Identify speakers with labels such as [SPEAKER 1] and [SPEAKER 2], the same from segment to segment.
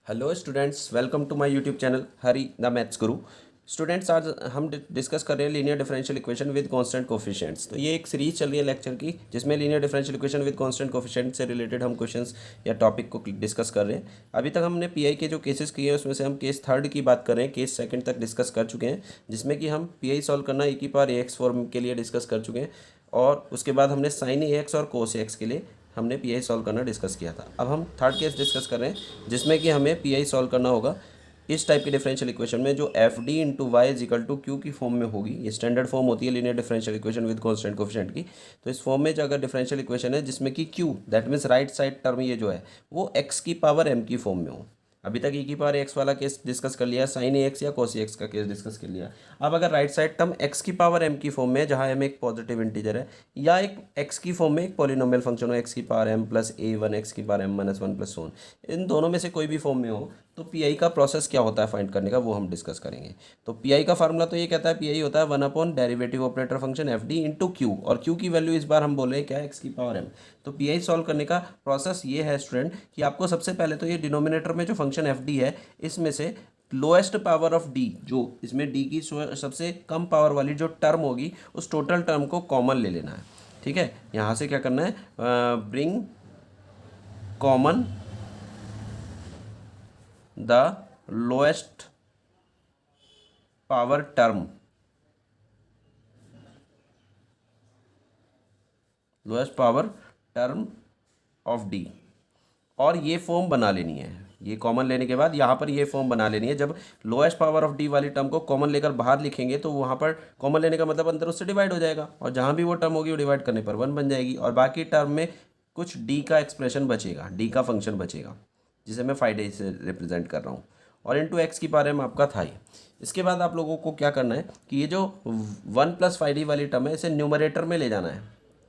[SPEAKER 1] Hello students, welcome to my YouTube channel Hari the maths guru. Students, आज हम discuss कर रहे हैं linear differential equation with constant coefficients. तो ये एक सीरीज चल रही है लेक्चर की, जिसमें linear differential equation with constant coefficient से रिलेटेड हम क्वेश्चंस या टॉपिक को डिस्कस कर रहे हैं। अभी तक हमने पीआई के जो केसेस किए हैं उसमें से हम केस थर्ड की बात कर रहे हैं, केस सेकंड तक डिस्कस कर चुके हैं, जिसमें कि हम पीआई सॉल्व करना e की पावर ax फॉर्म के लिए डिस्कस कर चुके हैं। और उसके बाद हमने साइन ax और कोस ax के लिए हमने पीआई सॉल्व करना डिस्कस किया था। अब हम थर्ड केस डिस्कस कर रहे हैं, जिसमें कि हमें पीआई सॉल्व करना होगा इस टाइप की डिफरेंशियल इक्वेशन में, जो F D into Y is equal to Q की फॉर्म में होगी। ये स्टैंडर्ड फॉर्म होती है linear differential equation with constant coefficient की। तो इस फॉर्म में जो अगर डिफरेंशियल इक्वेशन है जिसमें कि Q that means right side term ये जो है वो एक्स की पावर एम की फॉर्म में हो। अभी तक e की पावर एक्स वाला केस डिस्कस कर लिया, साइन एक्स या कोस एक्स का केस डिस्कस कर लिया। अब अगर राइट साइड टर्म एक्स की पावर एम की फॉर्म में है, जहाँ एम एक पॉजिटिव इंटीजर है, या एक एक्स की फॉर्म में एक पॉलिनोमियल फंक्शन हो एक्स की power m plus a one x की power m minus one plus one, इन दोनों में से कोई भी फॉर्म में हो, तो पीआई का प्रोसेस क्या होता है फाइंड करने का, वो हम डिस्कस करेंगे। तो पीआई का फार्मूला तो ये कहता है, पीआई होता है one upon derivative operator function F D into Q, और क्यू की वैल्यू इस बार हम बोल रहे हैं क्या है, एक्स की पावर एम। तो पीआई सॉल्व करने का प्रोसेस ये है स्टूडेंट कि आपको सबसे पहले तो ये डिनोमिनेटर में जो फंक्शन एफ डी है इसमें से लोएस्ट पावर ऑफ डी, जो इसमें डी की सबसे कम पावर वाली जो टर्म होगी उस टोटल टर्म को कॉमन ले लेना है। ठीक है, यहाँ से क्या करना है, bring common the lowest power term, lowest power term of D, और ये फॉर्म बना लेनी है। ये कॉमन लेने के बाद यहाँ पर ये फॉर्म बना लेनी है। जब लोएस्ट पावर ऑफ डी वाली टर्म को कॉमन लेकर बाहर लिखेंगे तो वहाँ पर कॉमन लेने का मतलब अंदर उससे डिवाइड हो जाएगा, और जहाँ भी वो टर्म होगी वो डिवाइड करने पर वन बन जाएगी, और बाकी टर्म में कुछ डी का एक्सप्रेशन बचेगा, डी का फंक्शन बचेगा, जिसे मैं फाइव डी से रिप्रेजेंट कर रहा हूँ, और इंटू एक्स की पावर में आपका था ही। इसके बाद आप लोगों को क्या करना है कि ये जो वन प्लस फाइव डी वाली टर्म है इसे न्यूमरेटर में ले जाना है,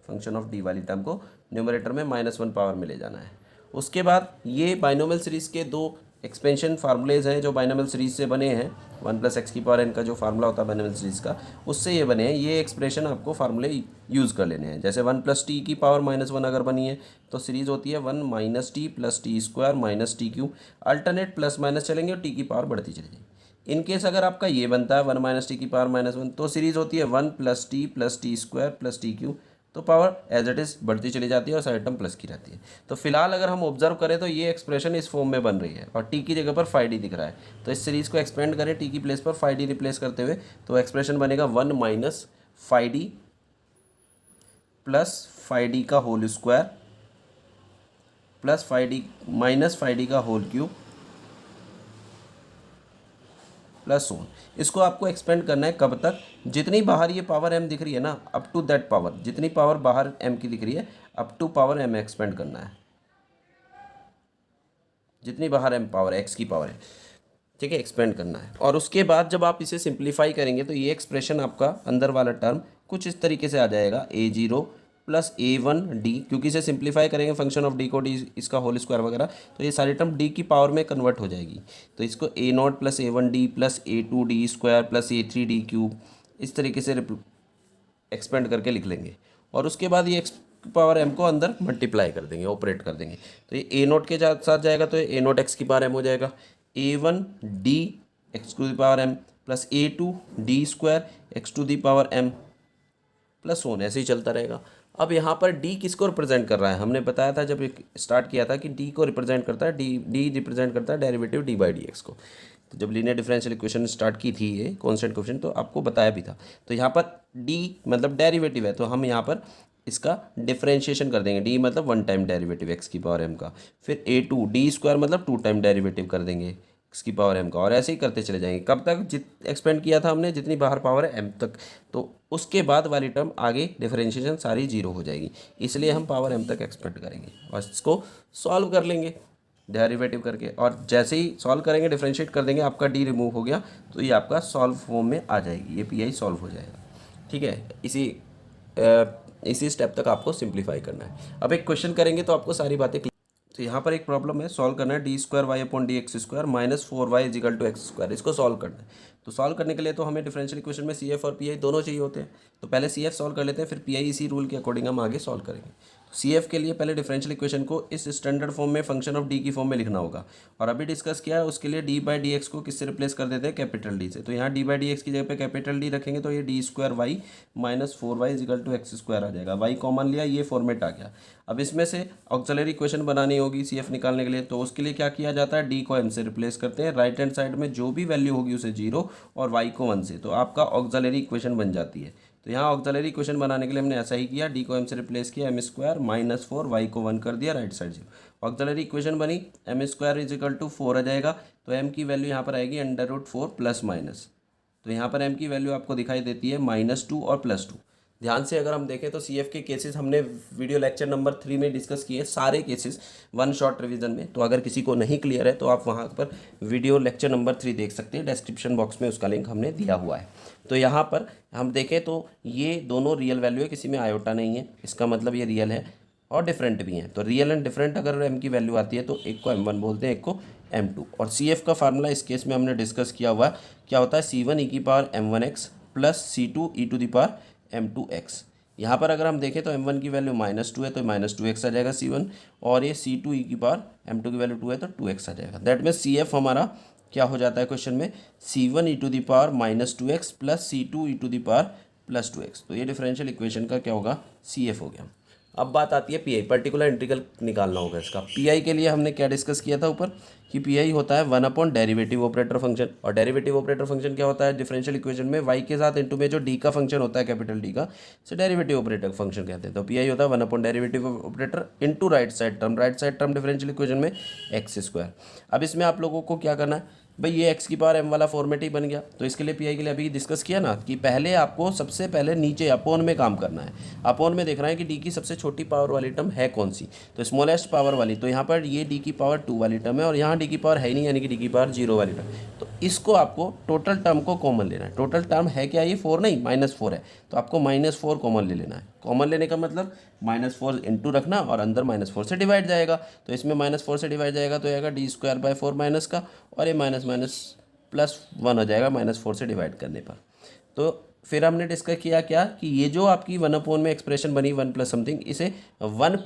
[SPEAKER 1] फंक्शन ऑफ डी वाली टर्म को न्यूमरेटर में माइनस वन पावर में ले जाना है। उसके बाद ये बाइनोमियल सीरीज़ के दो एक्सपेंशन फार्मूलेज हैं जो बाइनोमियल सीरीज़ से बने हैं, वन प्लस एक्स की पावर एन का जो फार्मूला होता है बाइनोमियल सीरीज़ का, उससे ये बने हैं। ये एक्सप्रेशन आपको फार्मूले यूज़ कर लेने हैं। जैसे वन प्लस टी की पावर माइनस वन अगर बनी है तो सीरीज़ होती है one minus T plus T square minus T Q, alternate plus minus चलेंगे और टी की पावर बढ़ती चली जाएगी। इनकेस अगर आपका ये बनता है वन माइनस टी की पावर माइनस वन, तो सीरीज़ होती है one plus T square plus T Q, तो पावर एज इट इज़ बढ़ती चली जाती है और साइड टर्म प्लस की रहती है। तो फिलहाल अगर हम ऑब्जर्व करें तो ये एक्सप्रेशन इस फॉर्म में बन रही है और टी की जगह पर फाइव डी दिख रहा है। तो इस सीरीज़ को एक्सपेंड करें टी की प्लेस पर फाइव डी रिप्लेस करते हुए, तो एक्सप्रेशन बनेगा one minus five d plus five d का whole square plus five d minus five d का होल क्यूब प्लस वन। इसको आपको एक्सपेंड करना है कब तक, जितनी बाहर ये पावर m दिख रही है ना, अप टू दैट पावर, जितनी पावर बाहर m की दिख रही है up to power m expand करना है, जितनी बाहर m पावर x की पावर है, ठीक है, एक्सपेंड करना है। और उसके बाद जब आप इसे सिंप्लीफाई करेंगे तो ये एक्सप्रेशन आपका अंदर वाला टर्म कुछ इस तरीके से आ जाएगा, a zero plus a one d, क्योंकि इसे सिंप्लीफाई करेंगे फंक्शन ऑफ डी को डी इसका होल स्क्वायर वगैरह, तो ये सारी टर्म डी की पावर में कन्वर्ट हो जाएगी। तो इसको a not plus a one d plus a two d square plus a three d cube इस तरीके से एक्सपेंड करके लिख लेंगे, और उसके बाद ये पावर एम को अंदर मल्टीप्लाई कर देंगे, ऑपरेट कर देंगे। तो ये ए नोट के साथ जाएगा तो ए नोट एक्स की पावर एम हो जाएगा, a one d x to the power m plus a two d square x to the power m plus one, ऐसे ही चलता रहेगा। अब यहाँ पर d किसको रिप्रेजेंट कर रहा है, हमने बताया था जब स्टार्ट किया था कि d को रिप्रेजेंट करता है, d रिप्रेजेंट करता है derivative d by D x को। तो जब लीनियर डिफरेंशियल इक्वेशन स्टार्ट की थी ये कांस्टेंट कोएफिशिएंट, तो आपको बताया भी था। तो यहाँ पर d मतलब डेरिवेटिव है, तो हम यहाँ पर इसका डिफरेंशिएशन कर देंगे, d मतलब वन टाइम डेरिवेटिव x की पावर m का, फिर a टू डी स्क्वायर मतलब टू टाइम डेरिवेटिव कर देंगे x की पावर m का, और ऐसे ही करते चले जाएंगे कब तक, एक्सपेंड किया था हमने जितनी बाहर पावर है m तक। तो उसके बाद वाली टर्म आगे डिफरेंशिएशन सारी जीरो हो जाएगी, इसलिए हम पावर m तक एक्सपेंड करेंगे और इसको सॉल्व कर लेंगे डेरिवेटिव करके, और जैसे ही सॉल्व करेंगे डिफरेंशिएट कर देंगे, आपका d रिमूव हो गया तो ये आपका सॉल्व फॉर्म में आ जाएगी, ये पीआई सॉल्व हो जाएगा। ठीक है, इसी स्टेप तक आपको सिंप्लीफाई करना है। अब एक क्वेश्चन करेंगे तो आपको सारी बातें, तो यहाँ पर एक प्रॉब्लम है, सॉल्व करना है D square Y upon D X square minus four Y is equal to x square, इसको सॉल्व करना है। तो सॉल्व करने के लिए तो हमें डिफरेंशियल इक्वेशन में सी एफ और पी आई दोनों चाहिए होते हैं। तो पहले सी एफ सॉल्व कर लेते हैं, फिर पी आई इसी रूल के अकॉर्डिंग हम आगे सॉल्व करेंगे। सी एफ के लिए पहले डिफरेंशियल इक्वेशन को इस स्टैंडर्ड फॉर्म में फंक्शन ऑफ डी की फॉर्म में लिखना होगा, और अभी डिस्कस किया है उसके लिए डी बाई डी एक्स को किससे रिप्लेस कर देते हैं, कैपिटल डी से। तो यहाँ डी बाई डी एक्स की जगह पे कैपिटल डी रखेंगे तो ये d square y minus 4y is equal to x square आ जाएगा। वाई कॉमन लिया, ये फॉर्मेट आ गया। अब इसमें से ऑक्सिलरी इक्वेशन बनानी होगी सी एफ निकालने के लिए, तो उसके लिए क्या किया जाता है, डी को एम से रिप्लेस करते हैं, राइट हैंड साइड में जो भी वैल्यू होगी उसे 0 और वाई को 1 से, तो आपका ऑक्सिलरी इक्वेशन बन जाती है। तो यहाँ ऑक्सिलरी इक्वेशन बनाने के लिए हमने ऐसा ही किया, डी को एम से रिप्लेस किया, एम स्क्वायर माइनस 4 वाई को 1 कर दिया, राइट साइड 0। ऑक्सिलरी इक्वेशन बनी, एम स्क्वायर इजिकल टू 4 आ जाएगा, तो एम की वैल्यू यहाँ पर आएगी √4 प्लस माइनस। तो यहाँ पर एम की वैल्यू आपको दिखाई देती है -2 और +2। ध्यान से अगर हम देखें तो सी एफ के केसेस हमने वीडियो लेक्चर नंबर 3 में डिस्कस किए, सारे केसेस वन शॉट रिवीजन में। तो अगर किसी को नहीं क्लियर है तो आप वहाँ पर वीडियो लेक्चर नंबर 3 देख सकते हैं, डिस्क्रिप्शन बॉक्स में उसका लिंक हमने दिया हुआ है। तो यहाँ पर हम देखें तो ये दोनों रियल वैल्यू है, किसी में आयोटा नहीं है, इसका मतलब ये रियल है और डिफरेंट भी हैं। तो रियल एंड डिफरेंट अगर एम की वैल्यू आती है तो एक को M1 बोलते हैं, एक को M2। और सी एफ का फार्मूला इस केस में हमने डिस्कस किया हुआ है, क्या होता है, C1 e की power M1x plus C2 e to the power M2x। यहाँ पर अगर हम देखें तो M1 की वैल्यू -2 है तो -2x आ जाएगा C1, और ये C2 e की पावर M2 की वैल्यू 2 है तो 2x आ जाएगा। दैट मीन्स सी एफ हमारा क्या हो जाता है क्वेश्चन में, C1 e to the power -2x plus C2 e to the power +2x। तो ये डिफरेंशियल इक्वेशन का क्या होगा, सी एफ हो गया। अब बात आती है पी आई, पर्टिकुलर इंटीग्रल निकालना होगा इसका। पी आई के लिए हमने क्या डिस्कस किया था ऊपर, कि पी आई होता है 1 डेरिवेटिव ऑपरेटर फंक्शन। और डेरिवेटिव ऑपरेटर फंक्शन क्या होता है, डिफरेंशियल इक्वेशन में वाई के साथ इंटू में जो डी का फंक्शन होता है, कैपिटल डी का, से डेरिवेटिव ऑपरेटर फंक्शन कहते हैं। तो पी आई होता है 1 derivative operator into right side term differential equation में एक्स स्क्वायर। अब इसमें आप लोगों को क्या करना है भाई, ये एक्स की पावर एम वाला फॉर्मेट ही बन गया। तो इसके लिए पीआई के लिए अभी डिस्कस किया ना, कि पहले आपको सबसे पहले नीचे अपोन में काम करना है। अपोन में देखना है कि डी की सबसे छोटी पावर वाली टर्म है कौन सी, तो स्मॉलेस्ट पावर वाली। तो यहाँ पर ये डी की पावर 2 वाली टर्म है और यहाँ डी की पावर है ही नहीं, यानी कि डी की पावर 0 वाली टर्म। तो इसको आपको टोटल टर्म को कॉमन लेना है। टोटल टर्म है क्या, ये 4 नहीं -4 है, तो आपको -4 कॉमन ले लेना है। कॉमन लेने का मतलब -4 इंटू रखना और अंदर -4 से डिवाइड जाएगा। तो इसमें -4 से डिवाइड जाएगा तो आएगा d²/4 माइनस का, और ये +1 हो जाएगा -4 से डिवाइड करने पर। तो फिर हमने डिस्कस किया क्या, कि ये जो आपकी 1 में एक्सप्रेशन बनी 1 प्लस समथिंग, इसे 1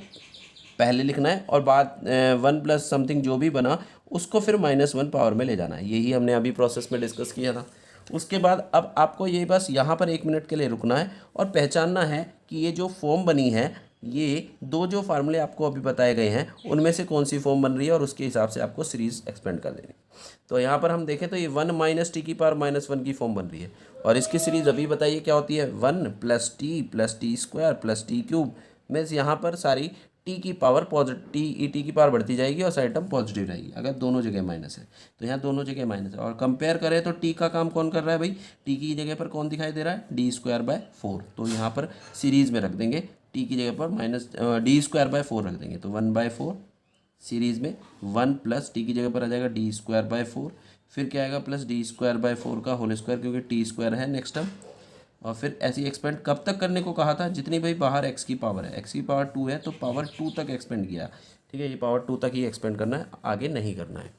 [SPEAKER 1] पहले लिखना है और बाद 1 प्लस समथिंग जो भी बना उसको फिर -1 पावर में ले जाना है। यही हमने अभी प्रोसेस में डिस्कस किया था। उसके बाद अब आपको ये बस यहाँ पर 1 मिनट के लिए रुकना है और पहचानना है कि ये जो फॉर्म बनी है, ये दो जो फार्मूले आपको अभी बताए गए हैं उनमें से कौन सी फॉर्म बन रही है, और उसके हिसाब से आपको सीरीज एक्सपेंड कर देनी। तो यहाँ पर हम देखें तो ये 1 - t की पावर -1 की फॉर्म बन रही है, और इसकी सीरीज अभी बताइए क्या होती है, 1 + t + t² + t³ मीन्स यहाँ पर सारी टी की पावर पॉजिटिव, टी की पावर बढ़ती जाएगी और सारी टर्म पॉजिटिव रहेगी अगर दोनों जगह माइनस है। तो यहाँ दोनों जगह माइनस है, और कंपेयर करें तो टी का काम कौन कर रहा है भाई, टी की जगह पर कौन दिखाई दे रहा है, d²/4। तो यहाँ पर सीरीज़ में रख देंगे, टी की जगह पर d²/4 रख देंगे, तो 1/4 सीरीज़ में 1 + टी की जगह पर आ जाएगा d²/4, फिर क्या आएगा प्लस d²/4 का होल स्क्वायर, क्योंकि t² है नेक्स्ट टर्म। और फिर ऐसे ही एक्सपेंड कब तक करने को कहा था, जितनी भाई बाहर एक्स की पावर है, एक्स की पावर 2 है तो पावर 2 तक एक्सपेंड किया, ठीक है, ये पावर 2 तक ही एक्सपेंड करना है, आगे नहीं करना है।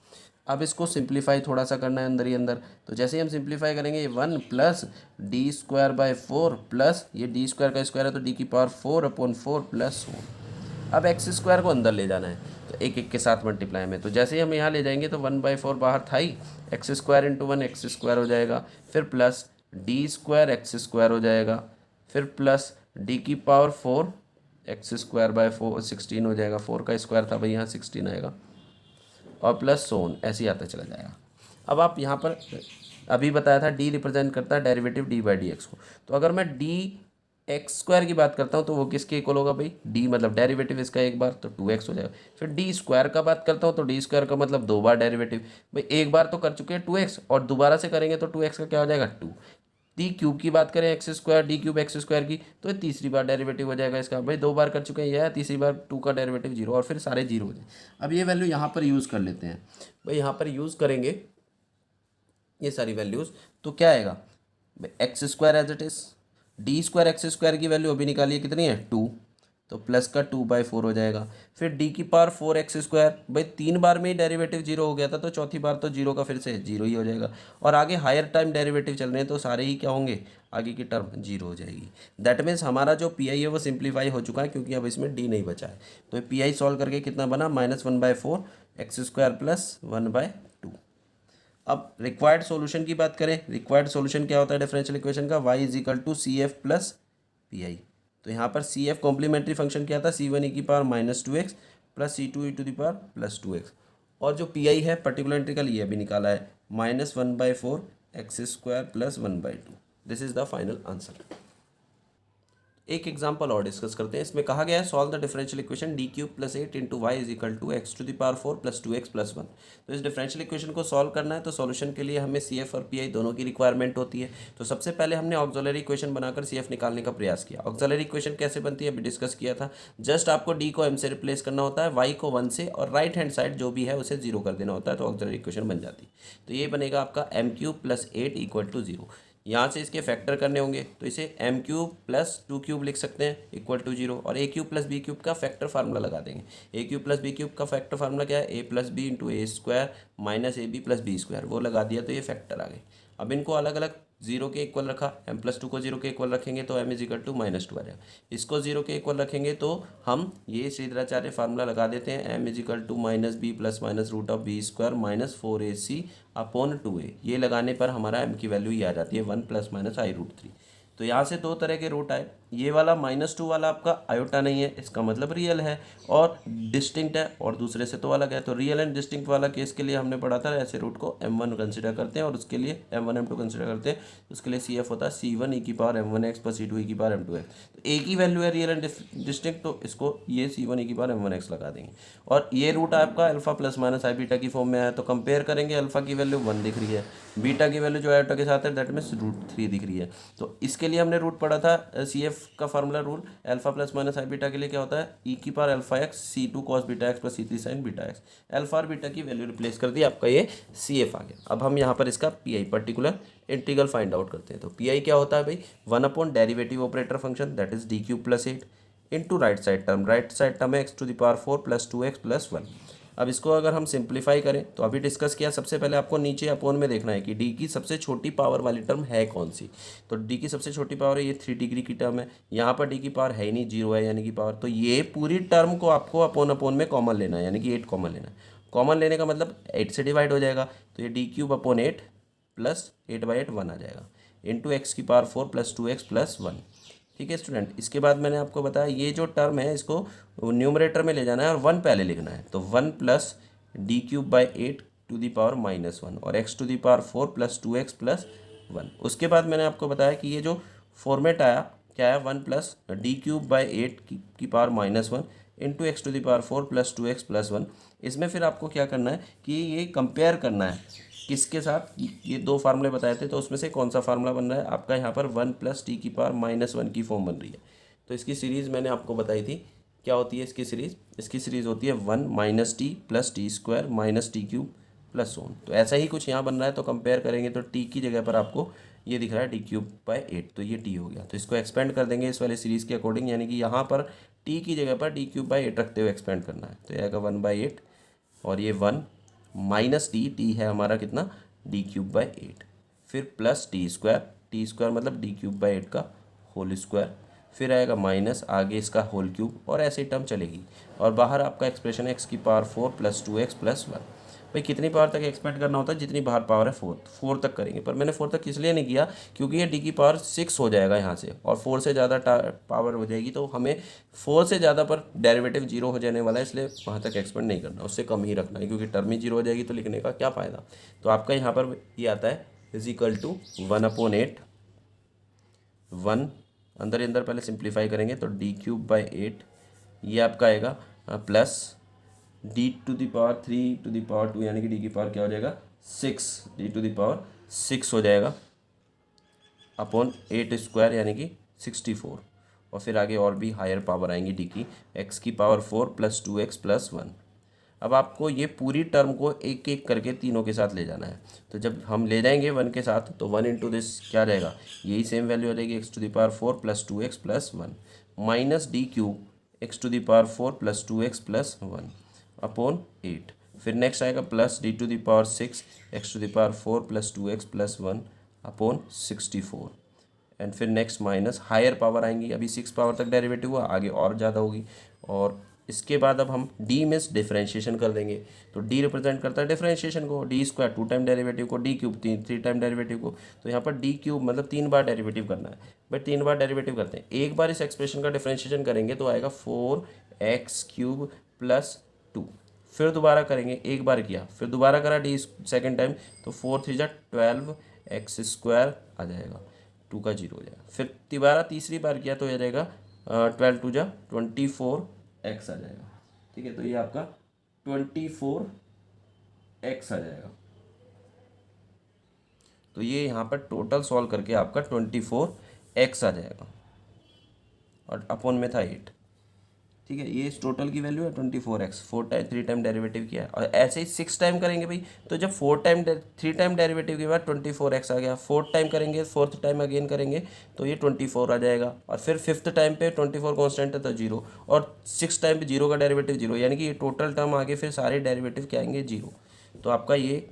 [SPEAKER 1] अब इसको सिंप्लीफाई थोड़ा सा करना है अंदर ही अंदर। तो जैसे ही हम सिंप्लीफाई करेंगे, ये 1 + d²/4 प्लस ये d² का स्क्वायर है तो d की पावर 4/4 प्लस 1। अब x² को अंदर ले जाना है, तो एक एक के साथ मल्टीप्लाई में। तो जैसे ही हम यहाँ ले जाएंगे तो 1/4 बाहर था ही, x² × 1 x² हो जाएगा, फिर प्लस d² x² हो जाएगा, फिर प्लस d की पावर 4 x²/4 16 हो जाएगा, 4 का स्क्वायर था भाई यहाँ 16 आएगा, और प्लस सोन ऐसे ही आता चला जाएगा। अब आप यहाँ पर अभी बताया था d रिप्रेजेंट करता है डेरिवेटिव d/dx को। तो अगर मैं dx² की बात करता हूँ तो वो किसके इक्वल होगा भाई, d मतलब डेरिवेटिव इसका एक बार तो 2x हो जाएगा। फिर d² का बात करता हूँ तो d² का मतलब 2 बार डेरिवेटिव, भाई एक बार तो कर चुके हैं 2x और दोबारा से करेंगे तो 2x का क्या हो जाएगा 2। d³ की बात करें x² d³ x² की, तो ये तीसरी बार डेरिवेटिव हो जाएगा इसका, भाई 2 बार कर चुके हैं यह, तीसरी बार 2 का डेरिवेटिव 0, और फिर सारे 0 हो जाए। अब ये वैल्यू यहाँ पर यूज़ कर लेते हैं भाई, यहाँ पर यूज़ करेंगे ये सारी वैल्यूज़, तो क्या आएगा x² as it is, d² x² की वैल्यू अभी निकालिए कितनी है 2, तो प्लस का 2/4 हो जाएगा। फिर डी की पावर 4x², भाई 3 बार में ही डेरिवेटिव जीरो हो गया था, तो चौथी बार तो जीरो का फिर से जीरो ही हो जाएगा। और आगे हायर टाइम डेरिवेटिव चल रहे हैं तो सारे ही क्या होंगे, आगे की टर्म जीरो हो जाएगी। दैट मीन्स हमारा जो पी आई है वो सिंप्लीफाई हो चुका है, क्योंकि अब इसमें डी नहीं बचा है। तो पी आई सॉल्व करके कितना बना, -1/4 x² + 1/2। अब रिक्वायर्ड सॉल्यूशन की बात करें, रिक्वायर्ड सॉल्यूशन क्या होता है डिफरेंशियल इक्वेशन का, y = CF + PI। तो यहाँ पर CF कॉम्प्लीमेंट्री फंक्शन क्या था, C1 e⁻² x + C2 e⁻² x। और जो PI है पर्टिकुलर इंटीग्रल ये भी निकाला है, -1/4 x² + 1/2। This is the final answer. एक एग्जांपल और डिस्कस करते हैं। इसमें कहा गया है solve the differential equation d³ + 8 × y = x⁴ + 2x + 1। तो इस डिफरेंशियल इक्वेशन को सॉल्व करना है, तो सॉल्यूशन के लिए हमें CF और PI दोनों की रिक्वायरमेंट होती है। तो सबसे पहले हमने ऑक्सिलरी इक्वेशन बनाकर CF निकालने का प्रयास किया। ऑक्सिलरी इक्वेशन कैसे बनती है अभी डिस्कस किया था। जस्ट आपको d को m से रिप्लेस करना होता है, y को 1 से, और राइट हैंड साइड जो भी है उसे 0 कर देना होता है, तो ऑक्सिलरी इक्वेशन बन जाती है। तो ये बनेगा आपका m³ + 8 = 0। यहाँ से इसके फैक्टर करने होंगे, तो इसे m³ + 2³ लिख सकते हैं = 0, और a³ + b³ का फैक्टर फार्मूला लगा देंगे। a³ + b³ का फैक्टर फार्मूला क्या है, a + b × a² - ab + b², वो लगा दिया तो ये फैक्टर आ गए। अब इनको अलग अलग 0 के इक्वल रखा, m+2 को 0 के इक्वल रखेंगे तो m = -2 आ जाएगा। इसको 0 के इक्वल रखेंगे तो हम ये श्रीधराचार्य फार्मूला लगा देते हैं, m = -b ± √b² - 4ac/2a। ये लगाने पर हमारा m की वैल्यू ये आ जाती है 1 ± i√3। तो यहाँ से दो तरह के रूट आए, ये वाला -2 वाला आपका आयोटा नहीं है, इसका मतलब रियल है और डिस्टिंक्ट है, और दूसरे से तो अलग है। तो रियल एंड डिस्टिंक्ट वाला केस के लिए हमने पढ़ा था ऐसे रूट को m1 कंसिडर करते हैं, और उसके लिए m1 m2 कंसिडर करते हैं, उसके लिए CF होता है C1 e⁻m1x + C2 e⁻m2x। तो एक ही वैल्यू है रियल एंड डिस्टिंक्ट, तो इसको ये C1 e⁻m1x लगा देंगे। और ये रूट आपका अल्फा ± i बीटा की फॉर्म में है, तो कंपेयर करेंगे, अल्फा की वैल्यू 1 दिख रही है, बीटा की वैल्यू जो आयोटा के साथ है दैट मीन्स √3 दिख रही है। तो इसके लिए हमने रूट पढ़ा था CF का formula rule, alpha ± i beta के लिए क्या होता है, e⁻α(x) C2 cos βx + C3 sin βx। Alpha और बीटा की वैल्यू रिप्लेस कर दी, आपका ये CF आ गया। अब हम यहाँ पर इसका PI particular integral find out करते हैं। तो PI क्या होता है भाई, 1 derivative operator function that is d³ + 8 into right side term है x⁴ + 2x + 1। अब इसको अगर हम सिंप्लीफाई करें, तो अभी डिस्कस किया, सबसे पहले आपको नीचे अपोन में देखना है कि डी की सबसे छोटी पावर वाली टर्म है कौन सी। तो डी की सबसे छोटी पावर है ये 3 डिग्री की टर्म है, यहाँ पर डी की पावर है ही नहीं, 0 है यानी कि पावर। तो ये पूरी टर्म को आपको अपोन में कॉमन लेना है, यानी कि 8 कॉमन लेना है। कॉमन लेने का मतलब 8 से डिवाइड हो जाएगा, तो ये d³ / 8 + 8/8 1 आ जाएगा, इंटू x⁴ + 2x + 1। ठीक है स्टूडेंट, इसके बाद मैंने आपको बताया ये जो टर्म है इसको न्यूमरेटर में ले जाना है और 1 पहले लिखना है। तो 1 + d³ / 8 ⁻⁻1 और x⁴ + 2x + 1। उसके बाद मैंने आपको बताया कि ये जो फॉर्मेट आया क्या है, 1 + d³ / 8 ⁻⁻1 इंटू x⁴ + 2x + 1। इसमें फिर आपको क्या करना है कि ये कंपेयर करना है किसके साथ, ये दो फार्मूले बताए थे, तो उसमें से कौन सा फार्मूला बन रहा है आपका, यहाँ पर 1 + t⁻⁻1 की फॉर्म बन रही है। तो इसकी सीरीज़ मैंने आपको बताई थी, क्या होती है इसकी सीरीज़, इसकी सीरीज़ होती है 1 - t + t² - t³ + ओन। तो ऐसा ही कुछ यहाँ बन रहा है, तो कंपेयर करेंगे तो t की जगह पर आपको ये दिख रहा है d³ / 8, तो ये t हो गया। तो इसको एक्सपेंड कर देंगे इस वाले सीरीज़ के अकॉर्डिंग, यानी कि यहाँ पर t की जगह पर d³ / 8 रखते हुए एक्सपेंड करना है। तो ये आएगा 1/8, और ये 1 - t है हमारा कितना, d³ / 8, फिर प्लस t² मतलब d³ / 8 का होल स्क्वायर, फिर आएगा माइनस आगे इसका होल क्यूब, और ऐसे ही टर्म चलेगी। और बाहर आपका एक्सप्रेशन है x⁴ + 2x + 1। भाई कितनी पावर तक एक्सपेंड करना होता है, जितनी बाहर पावर है 4 तक करेंगे, पर मैंने 4 तक इसलिए नहीं किया क्योंकि ये d की पावर 6 हो जाएगा यहाँ से, और 4 से ज़्यादा पावर हो जाएगी, तो हमें 4 से ज़्यादा पर डेरिवेटिव 0 हो जाने वाला है, इसलिए वहाँ तक एक्सपेंड नहीं करना, उससे कम ही रखना है, क्योंकि टर्म ही 0 हो जाएगी तो लिखने का क्या फ़ायदा। तो आपका यहाँ पर ये आता है = 1/8, 1 अंदर पहले सिंप्लीफाई करेंगे तो d³ / 8, ये आपका आएगा प्लस d⁻3 ⁻2 यानी कि d की पावर क्या हो जाएगा 6, d⁻6 हो जाएगा अपॉन 8² यानी कि 64, और फिर आगे और भी हायर पावर आएंगी d की, x⁴ + 2x + 1। अब आपको ये पूरी टर्म को एक एक करके तीनों के साथ ले जाना है। तो जब हम ले जाएंगे 1 के साथ, तो 1 × दिस क्या रहेगा, यही सेम वैल्यू हो जाएगी x⁴ + 2x + 1 minus d³ X to the power 4 plus 2x plus 1 upon 8। फिर नेक्स्ट आएगा plus D to the power 6 X to the power 4 plus 2x plus 1 upon 64। And फिर नेक्स्ट माइनस हायर पावर आएंगी, अभी 6 power तक derivative हुआ, आगे और ज़्यादा होगी। और इसके बाद अब हम डी में डिफरेंशिएशन कर देंगे। तो डी रिप्रेजेंट करता है डिफरेंशिएशन को, डी स्क्वायर 2 टाइम डेरिवेटिव को, डी क्यूब 3 टाइम डेरिवेटिव को। तो यहाँ पर डी क्यूब मतलब 3 बार डेरिवेटिव करना है। बट 3 बार डेरिवेटिव करते हैं, एक बार इस एक्सप्रेशन का डिफरेंशिएशन करेंगे तो आएगा 4x³ प्लस 2। फिर दोबारा करेंगे, एक बार किया फिर दोबारा करा डी सेकेंड टाइम, तो 4 3 जा 12x² आ जाएगा, 2 का 0 हो जाएगा। फिर दोबारा तीसरी बार किया तो आ जाएगा 12 2 जा 24x आ जाएगा। ठीक है, तो ये आपका 24x आ जाएगा। तो ये यहाँ पर टोटल सॉल्व करके आपका 24x आ जाएगा और अपॉन में था 8। ठीक है, ये इस टोटल की वैल्यू है 24x, 3 टाइम डेरिवेटिव किया है। और ऐसे ही 6 टाइम करेंगे भाई, तो जब 3 टाइम डेरिवेटिव के बाद 24x आ गया, 4th टाइम करेंगे, 4th टाइम अगेन करेंगे तो ये 24 आ जाएगा। और फिर 5th टाइम पे 24 कांस्टेंट है तो 0, और 6 टाइम पे 0 का डेरिवेटिव 0, यानी कि ये टोटल टर्म आगे फिर सारे डेरिवेटिव क्या आएंगे 0। तो आपका ये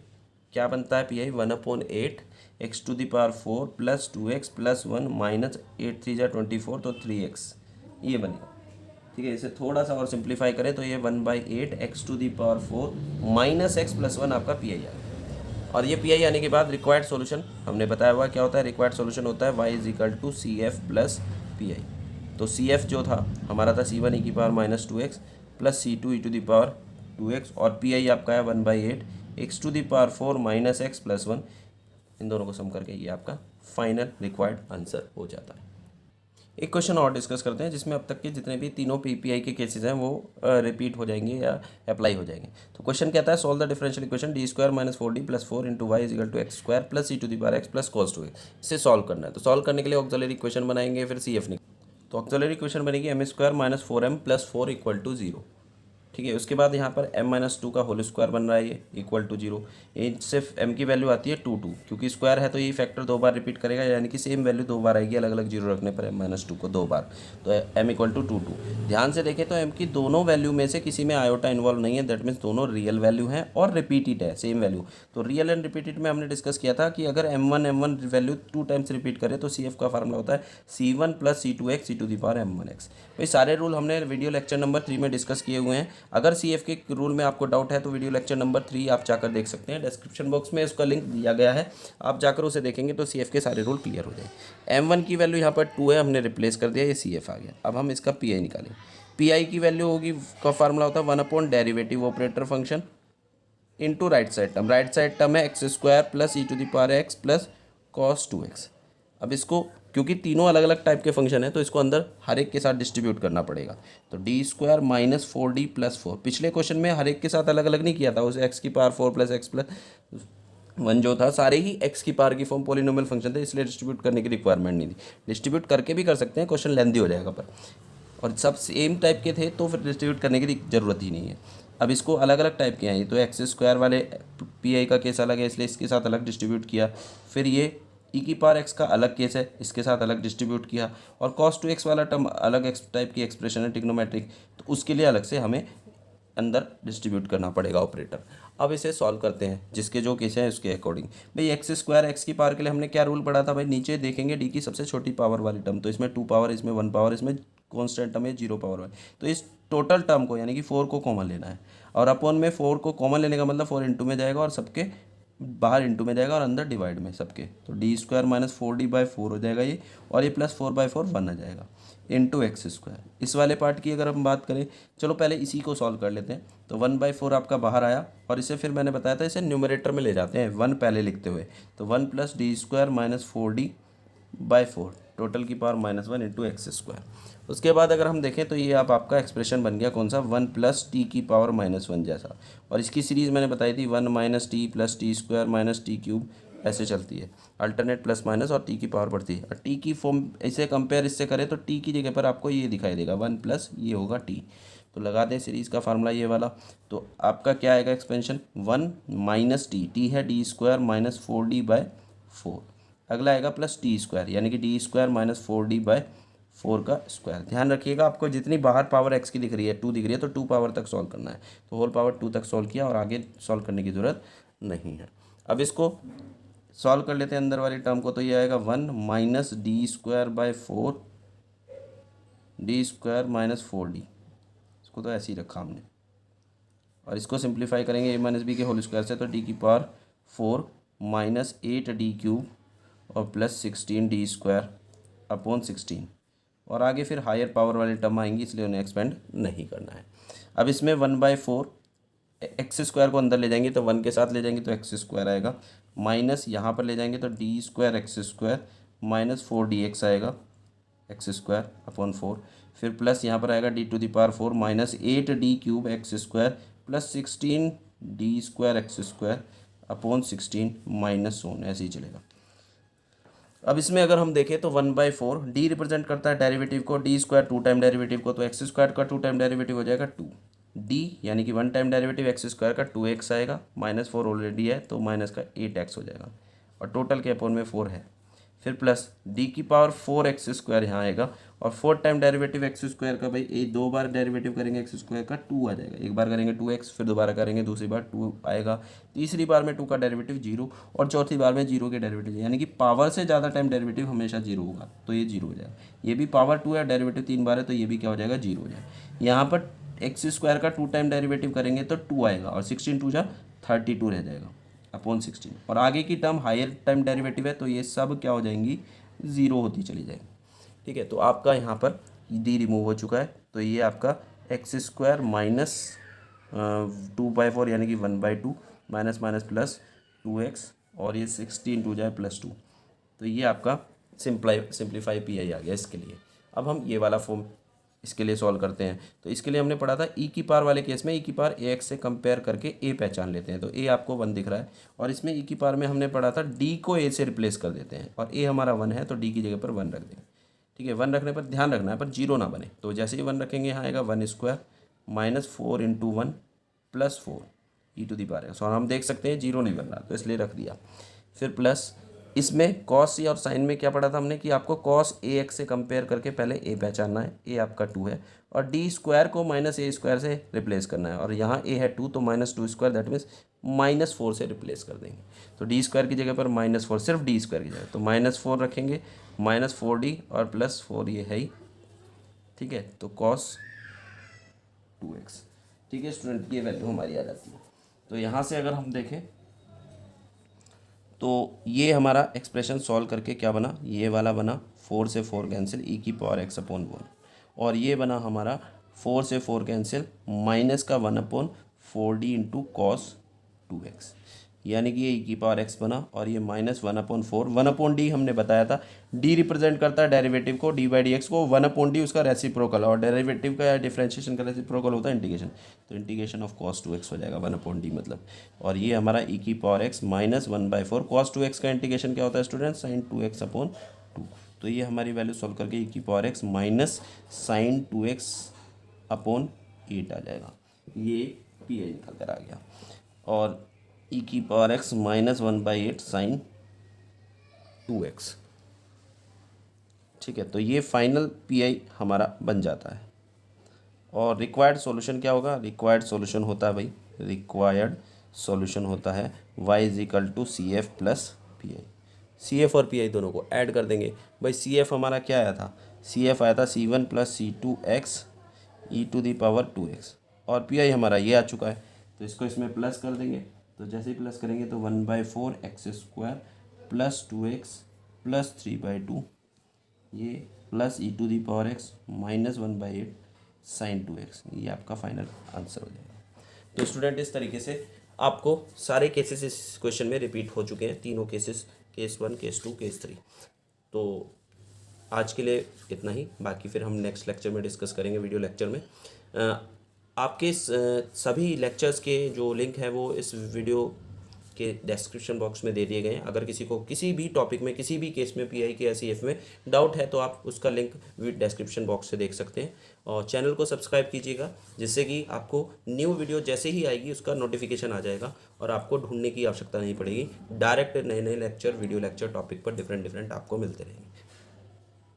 [SPEAKER 1] क्या बनता है P I 1/8 X to the power 4 plus 2x plus 1 minus 8 3 जा 24 तो 3x ये बनेगा। ठीक है, इसे थोड़ा सा और सिंप्लीफाई करें तो ये 1/8 X to the power 4 minus X plus 1 आपका पी आई आएगा। और ये पी आई आने के बाद रिक्वायर्ड सॉल्यूशन हमने बताया हुआ क्या होता है। रिक्वायर्ड सॉल्यूशन होता है y = CF plus P I. तो CF जो था हमारा था C1 e की पावर -2x plus C2 e to the power 2x, और पी आई आपका है 1/8 X to the power 4 minus X plus 1। इन दोनों को सम करके ये आपका फाइनल रिक्वायर्ड आंसर हो जाता है। एक क्वेश्चन और डिस्कस करते हैं जिसमें अब तक के जितने भी तीनों पीपीआई के केसेस हैं वो रिपीट हो जाएंगे या अप्लाई हो जाएंगे। तो क्वेश्चन कहता है solve the differential equation D square minus 4d plus 4 into Y is equal to x square plus C to the power X plus cos 2x। इसे सॉल्व करना है। तो सॉल्व करने के लिए ऑक्सिलरी इक्वेशन बनाएंगे, फिर CF निकाल। तो ऑक्सिलरी इक्वेशन बनेगी m² minus 4m plus 4 equal to 0। ठीक है, उसके बाद यहाँ पर m-2 का होल स्क्वायर बन रहा है ये इक्वल टू 0। इससे m की वैल्यू आती है 2 क्योंकि स्क्वायर है तो ये फैक्टर 2 बार रिपीट करेगा, यानी कि सेम वैल्यू 2 बार आएगी अलग अलग 0 रखने पर m-2 को 2 बार। तो m = 2 ध्यान से देखें तो m की दोनों वैल्यू में से किसी में आयोटा इन्वॉल्व नहीं है, दैट मीन्स दोनों रियल वैल्यू हैं और रिपीटेड है सेम वैल्यू। तो रियल एंड रिपीटेड में हमने डिस्कस किया था कि अगर m1 वैल्यू 2 टाइम्स रिपीट करे तो CF का फार्मूला होता है C1 plus C2x e to the power m1x। भाई सारे रूल हमने वीडियो लेक्चर नंबर 3 में डिस्कस किए हुए हैं। अगर CF के रूल में आपको डाउट है तो वीडियो लेक्चर नंबर 3 आप जाकर देख सकते हैं, डिस्क्रिप्शन बॉक्स में उसका लिंक दिया गया है, आप जाकर उसे देखेंगे तो CF के सारे रूल क्लियर हो जाए। m1 की वैल्यू यहाँ पर 2 है, हमने रिप्लेस कर दिया, ये CF आ गया। अब हम इसका PI निकालें। PI की वैल्यू होगी का फार्मूला होता है 1 derivative operator function into right side term. Right side term है x² plus e to the power x plus cos 2x। अब इसको क्योंकि तीनों अलग अलग टाइप के फंक्शन है तो इसको अंदर हर एक के साथ डिस्ट्रीब्यूट करना पड़ेगा। तो d² माइनस 4d प्लस 4, पिछले क्वेश्चन में हर एक के साथ अलग अलग नहीं किया था, उसे x की पावर 4 प्लस x प्लस 1 जो था सारे ही x की पावर की फॉर्म पॉलिनोमियल फंक्शन थे, इसलिए डिस्ट्रीब्यूट करने की रिक्वायरमेंट नहीं थी। डिस्ट्रीब्यूट करके भी कर सकते हैं, क्वेश्चन लेंदी हो जाएगा पर, और सब सेम टाइप के थे तो फिर डिस्ट्रीब्यूट करने की ज़रूरत ही नहीं है। अब इसको अलग अलग टाइप के हैं, तो x² वाले PI का केस अलग है इसलिए इसके साथ अलग डिस्ट्रीब्यूट किया। फिर ये e की पावर x का अलग केस है, इसके साथ अलग डिस्ट्रीब्यूट किया। और cos 2x वाला टर्म अलग टाइप की एक्सप्रेशन है ट्रिग्नोमेट्रिक, तो उसके लिए अलग से हमें अंदर डिस्ट्रीब्यूट करना पड़ेगा ऑपरेटर। अब इसे सॉल्व करते हैं जिसके जो केस है उसके अकॉर्डिंग। भाई x² x की पावर के लिए हमने क्या रूल पढ़ा था भाई, नीचे देखेंगे d की सबसे छोटी पावर वाली टर्म, तो इसमें 2 पावर, इसमें 1 पावर, इसमें कॉन्स्टेंट टर्म है 0 पावर वाली। तो इस टोटल टर्म को यानी कि 4 को कॉमन लेना है, और अपॉन में 4 को कॉमन लेने का मतलब 4 इंटू में जाएगा और सबके बाहर इंटू में जाएगा और अंदर डिवाइड में सबके, तो d² माइनस 4d/4 हो जाएगा ये, और ये प्लस 4/4 1 आ जाएगा इंटू x²। इस वाले पार्ट की अगर हम बात करें, चलो पहले इसी को सॉल्व कर लेते हैं। तो 1/4 आपका बाहर आया, और इसे फिर मैंने बताया था इसे न्यूमरेटर में ले जाते हैं 1 पहले लिखते हुए, तो 1 plus d² minus 4d/4 total की पावर -1 इंटू x²। उसके बाद अगर हम देखें तो ये अब आपका एक्सप्रेशन बन गया कौन सा, 1 प्लस t की पावर -1 जैसा, और इसकी सीरीज़ मैंने बताई थी 1 minus t plus t² minus t³ ऐसे चलती है, अल्टरनेट प्लस माइनस और t की पावर बढ़ती है। और t की फॉर्म इसे कंपेयर इससे करें तो t की जगह पर आपको ये दिखाई देगा 1 प्लस ये होगा t। तो लगा दें सीरीज़ का फार्मूला ये वाला, तो आपका क्या आएगा एक्सपेंशन 1 माइनस t है d² माइनस 4d/4, अगला आएगा प्लस t² यानी कि d² माइनस 4d/4 4 का स्क्वायर। ध्यान रखिएगा, आपको जितनी बाहर पावर x की दिख रही है 2 दिख रही है तो 2 पावर तक सॉल्व करना है। तो होल पावर 2 तक सॉल्व किया और आगे सॉल्व करने की ज़रूरत नहीं है। अब इसको सॉल्व कर लेते हैं अंदर वाली टर्म को। तो ये आएगा 1 minus D square by 4 D square minus 4d। इसको तो ऐसे ही रखा हमने और इसको सिंप्लीफाई करेंगे a माइनस बी के होल स्क्वायर से तो d की पावर 4 माइनस 8d क्यूब और प्लस 16d स्क्वायर अपॉन 16 और आगे फिर हायर पावर वाली टर्म आएंगी इसलिए उन्हें एक्सपेंड नहीं करना है। अब इसमें 1/4 एक्स स्क्वायर को अंदर ले जाएंगे तो 1 के साथ ले जाएंगे तो एक्स स्क्वायर आएगा, माइनस यहाँ पर ले जाएंगे तो D square X square minus 4dx आएगा एक्स स्क्वायर अपॉन 4, फिर प्लस यहाँ पर आएगा d to the power 4 minus 8d cube X square plus 16d square X square upon 16 minus 1 ऐसे ही चलेगा। अब इसमें अगर हम देखें तो 1/4 डी रिप्रेजेंट करता है डेरिवेटिव को, डी स्क्वायर 2 टाइम डेरिवेटिव को, तो एक्स स्क्वायर का 2 टाइम डेरिवेटिव हो जाएगा 2 डी यानी कि 1 टाइम डेरिवेटिव एक्स स्क्वायर का 2x आएगा, माइनस 4 ऑलरेडी है तो माइनस का 8x हो जाएगा और टोटल के अपॉन में 4 है, फिर प्लस डी की पावर 4x स्क्वायर यहाँ आएगा और 4 टाइम डेरिवेटिव एक्स स्क्वायर का भाई एक 2 बार डेरिवेटिव करेंगे एक्स स्क्वायर का 2 आ जाएगा, एक बार करेंगे 2x फिर दोबारा करेंगे दूसरी बार 2 आएगा, तीसरी बार में 2 का डेरिवेटिव 0 और चौथी बार में 0 के डेरिवेटिव, यानी कि पावर से ज़्यादा टाइम डेरिवेटिव हमेशा 0 होगा तो ये 0 हो जाएगा। ये भी पावर 2 है, डेरिवेटिव 3 बार है तो ये भी क्या हो जाएगा 0 हो जाएगा। यहाँ पर एक्स स्क्वायर का 2 टाइम डेरिवेटिव करेंगे तो 2 आएगा और 16 2 जा 32 रह जाएगा अपॉन 16 और आगे की टर्म हायर टाइम डेरिवेटिव है तो ये सब क्या हो जाएंगी 0 होती चली जाएगी। ठीक है, तो आपका यहाँ पर डी रिमूव हो चुका है तो ये आपका एक्स स्क्वायर माइनस 2/4 यानी कि 1/2 माइनस माइनस प्लस 2x और ये 16 2 जाए प्लस 2, तो ये आपका सिंप्लीफाई पी आई आ गया इसके लिए। अब हम ये वाला फॉर्म इसके लिए सॉल्व करते हैं। तो इसके लिए हमने पढ़ा था ई की पावर वाले केस में ई की पावर ए एक्स से कंपेयर करके ए पहचान लेते हैं, तो ए आपको 1 दिख रहा है और इसमें ई की पावर में हमने पढ़ा था डी को ए से रिप्लेस कर देते हैं और ए हमारा 1 है तो डी की जगह पर 1 रख देंगे। ठीक है, 1 रखने पर ध्यान रखना है पर 0 ना बने, तो जैसे ही 1 रखेंगे यहाँ आएगा 1 square minus 4 into 1 plus 4 E to the power X और हम देख सकते हैं 0 नहीं बन रहा तो इसलिए रख दिया। फिर प्लस इसमें कॉस और साइन में क्या पढ़ा था हमने कि आपको कॉस ए एक्स से कंपेयर करके पहले ए पहचानना है, ए आपका 2 है और डी स्क्वायर को माइनस ए स्क्वायर से रिप्लेस करना है और यहाँ ए है 2 तो minus 2 square that means minus 4 से रिप्लेस कर देंगे। तो डी स्क्वायर की जगह पर माइनस 4 सिर्फ डी स्क्वायर की जगह तो माइनस 4 रखेंगे, माइनस 4d और प्लस 4 ये है ही। ठीक है, तो कॉस 2x। ठीक है स्टूडेंट, ये वैल्यू हमारी आ जाती है। तो यहाँ से अगर हम देखें तो ये हमारा एक्सप्रेशन सॉल्व करके क्या बना, ये वाला बना 4 से 4 कैंसिल ई की पावर एक्स अपॉन 1 और ये बना हमारा 4 से 4 कैंसिल माइनस का 1 upon 4d into cos 2x, यानी कि ये ई की पावर एक्स बना और ये माइनस 1 अपॉन 4 1 अपॉन डी हमने बताया था, डी रिप्रेजेंट करता है डेरिवेटिव को, डी बाई डी एक्स को, 1 अपॉन डी उसका रेसिप्रोकल और डेरिवेटिव का या डिफरेंशिएशन का रेसिप्रोकल होता है इंटीग्रेशन, तो इंटीग्रेशन ऑफ कॉस 2x हो जाएगा 1 अपॉन डी मतलब। और ये हमारा ई की power X minus 1/4 cos 2x का इंटीग्रेशन क्या होता है स्टूडेंट साइन 2x अपॉन 2, तो ये हमारी वैल्यू सॉल्व करके ई की power X minus sine 2x upon 8 आ जाएगा, ये पी आई निकल कर आ गया और ई की power X minus 1/8 sine 2x। ठीक है, तो ये फाइनल पी आई हमारा बन जाता है और रिक्वायर्ड सॉल्यूशन क्या होगा, रिक्वायर्ड सॉल्यूशन होता है भाई, रिक्वायर्ड सॉल्यूशन होता है y is equal to C F plus P I. C F और पी आई दोनों को ऐड कर देंगे भाई, सी एफ हमारा क्या आया था, सी एफ आया था c1 plus c2x E to the power 2x और पी आई हमारा ये आ चुका है तो इसको इसमें प्लस कर देंगे, तो जैसे ही प्लस करेंगे तो 1/4 x square plus 2x plus 3/2 ये plus E to the power X minus 1/8 sine 2x, ये आपका फाइनल आंसर हो जाएगा। तो स्टूडेंट इस तरीके से आपको सारे केसेस इस क्वेश्चन में रिपीट हो चुके हैं, तीनों केसेस, केस 1 केस 2 केस 3। तो आज के लिए इतना ही, बाकी फिर हम नेक्स्ट लेक्चर में डिस्कस करेंगे, वीडियो लेक्चर में। आपके सभी लेक्चर्स के जो लिंक है वो इस वीडियो के डिस्क्रिप्शन बॉक्स में दे दिए गए हैं। अगर किसी को किसी भी टॉपिक में किसी भी केस में पीआई के एसईएफ में डाउट है तो आप उसका लिंक डिस्क्रिप्शन बॉक्स से देख सकते हैं और चैनल को सब्सक्राइब कीजिएगा जिससे कि आपको न्यू वीडियो जैसे ही आएगी उसका नोटिफिकेशन आ जाएगा और आपको ढूंढने की आवश्यकता नहीं पड़ेगी, डायरेक्ट नए नए लेक्चर वीडियो लेक्चर टॉपिक पर डिफरेंट आपको मिलते रहेंगे।